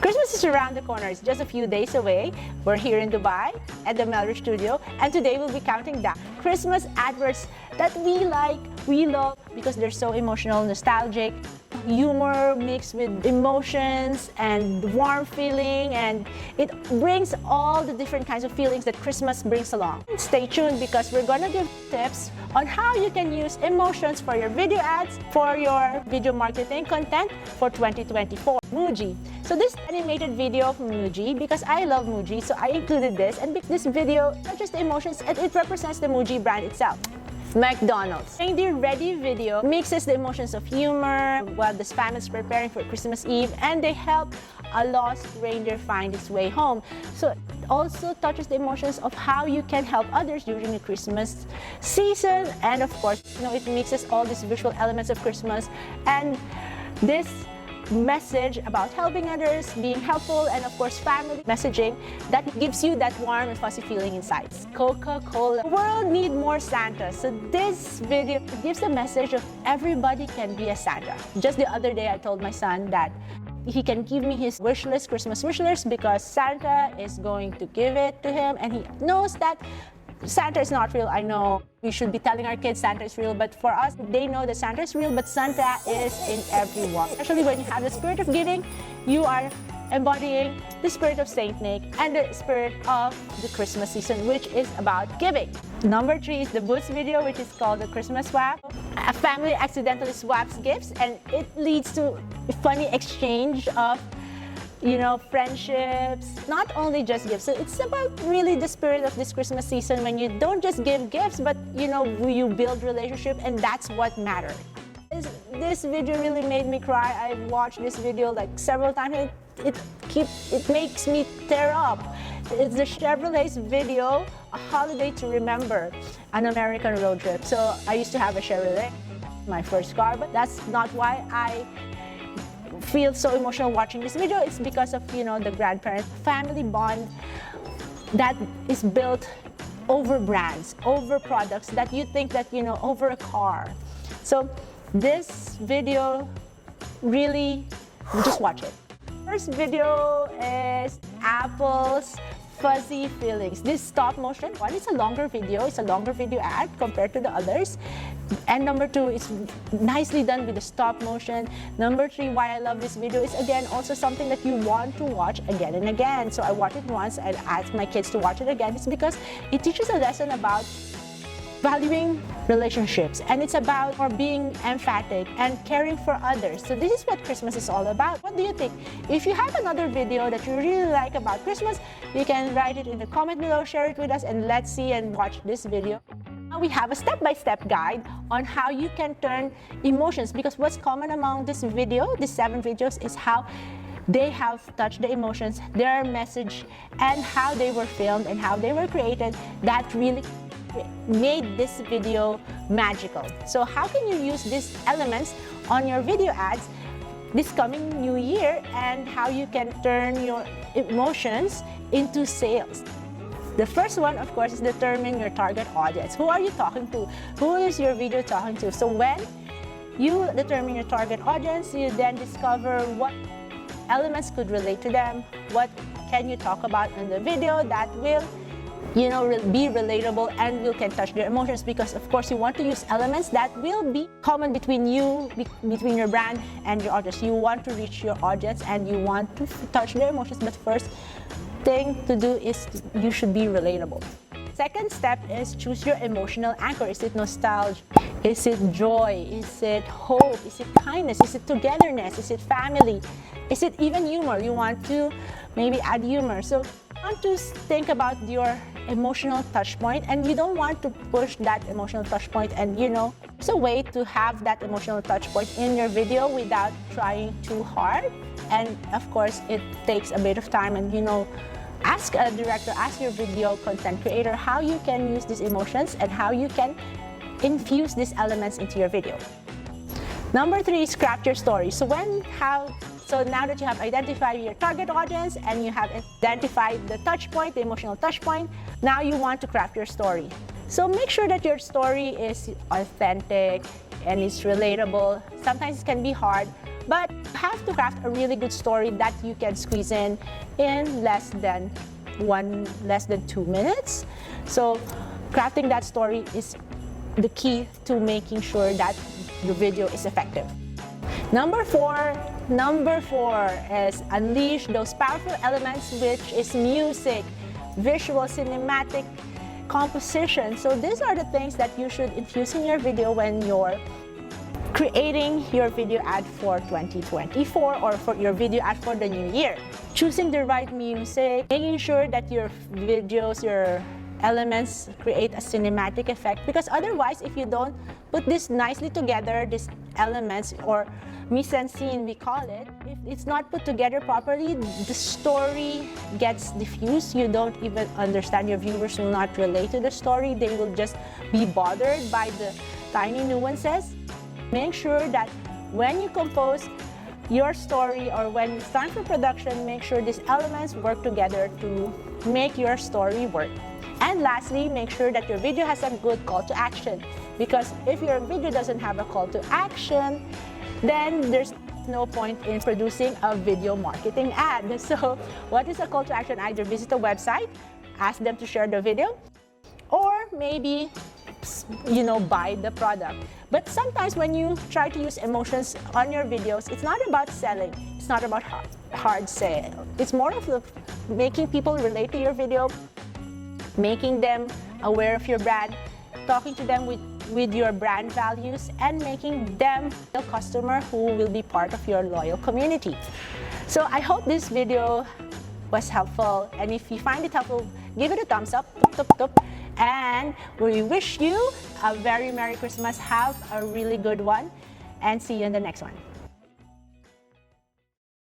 Christmas is around the corner. It's just a few days away. We're here in Dubai at the Melrich Studio, and today we'll be counting down Christmas adverts that we like, we love, because they're so emotional, nostalgic, humor mixed with emotions and warm feeling, and it brings all the different kinds of feelings that Christmas brings along. Stay tuned because we're gonna give tips on how you can use emotions for your video ads, for your video marketing content for 2024. Muji. So this animated video from Muji, because I love Muji, so I included this, and this video not just the emotions, it represents the Muji brand itself. McDonald's. Reindeer Ready video mixes the emotions of humor while this family's preparing for Christmas Eve, and they help a lost reindeer find its way home. So it also touches the emotions of how you can help others during the Christmas season, and of course, it mixes all these visual elements of Christmas and this message about helping others, being helpful, and of course family messaging that gives you that warm and fuzzy feeling inside. Coca-Cola. The world needs more Santa. So this video gives the message of everybody can be a Santa. Just the other day I told my son that he can give me his wish list, Christmas wish list, because Santa is going to give it to him, and he knows that Santa is not real. I know we should be telling our kids Santa is real, but for us, they know that Santa is real, but Santa is in everyone. Especially when you have the spirit of giving, you are embodying the spirit of Saint Nick and the spirit of the Christmas season, which is about giving. Number 3 is the Boots video, which is called the Christmas swap. A family accidentally swaps gifts, and it leads to a funny exchange of friendships, not only just gifts. So it's about really the spirit of this Christmas season when you don't just give gifts, but you build relationship, and that's what matters. This video really made me cry. I've watched this video like several times, and it makes me tear up. It's the Chevrolet's video, A Holiday to Remember, an American road trip. So I used to have a Chevrolet, my first car, but that's not why I feel so emotional watching this video. It's because of the grandparent family bond that is built over brands, over products that you think that over a car. So this video really, just watch it. First video is Apple's Fuzzy Feelings. This stop motion one is a longer video. It's a longer video ad compared to the others. And number 2 is nicely done with the stop motion. Number 3, why I love this video is again also something that you want to watch again and again. So I watched it once and asked my kids to watch it again. It's because it teaches a lesson about valuing relationships, and it's about being emphatic and caring for others. So this is what Christmas is all about. What do you think? If you have another video that you really like about Christmas, you can write it in the comment below, share it with us, and let's see and watch this video. Now we have a step-by-step guide on how you can turn emotions, because what's common among this video, these 7 videos, is how they have touched the emotions, their message, and how they were filmed and how they were created. That really made this video magical. So how can you use these elements on your video ads this coming new year, and how you can turn your emotions into sales? The first one, of course, is determine your target audience. Who are you talking to? Who is your video talking to? So when you determine your target audience, you then discover what elements could relate to them, what can you talk about in the video that will be relatable and can touch their emotions, because of course you want to use elements that will be common between you, between your brand and your audience. You want to reach your audience and you want to touch their emotions, but first thing to do is you should be relatable. Second step is choose your emotional anchor. Is it nostalgia? Is it joy? Is it hope? Is it kindness? Is it togetherness? Is it family? Is it even humor? You want to maybe add humor. So you want to think about your emotional touch point, and you don't want to push that emotional touch point, and it's a way to have that emotional touch point in your video without trying too hard. And of course it takes a bit of time, and ask a director, ask your video content creator how you can use these emotions and how you can infuse these elements into your video. Number 3 is craft your story. So now that you have identified your target audience and you have identified the touch point, the emotional touch point, now you want to craft your story. So make sure that your story is authentic and it's relatable. Sometimes it can be hard, But you have to craft a really good story that you can squeeze in less than 2 minutes. So crafting that story is the key to making sure that the video is effective. Number four is unleash those powerful elements, which is music, visual, cinematic, composition. So these are the things that you should infuse in your video when you're creating your video ad for 2024 or for your video ad for the new year. Choosing the right music, making sure that your videos, your elements create a cinematic effect, because otherwise if you don't put this nicely together, these elements, or mise-en-scene we call it, if it's not put together properly, the story gets diffused. You don't even understand. Your viewers will not relate to the story. They will just be bothered by the tiny nuances. Make sure that when you compose your story or when it's time for production, make sure these elements work together to make your story work. And lastly, make sure that your video has a good call to action, because if your video doesn't have a call to action, then there's no point in producing a video marketing ad. So what is a call to action? Either visit a website, ask them to share the video, or maybe buy the product. But sometimes when you try to use emotions on your videos, it's not about selling, it's not about hard sale. It's more of making people relate to your video, making them aware of your brand, talking to them with your brand values, and making them a customer who will be part of your loyal community. So I hope this video was helpful, and if you find it helpful, give it a thumbs up, and we wish you a very Merry Christmas. Have a really good one, and see you in the next one.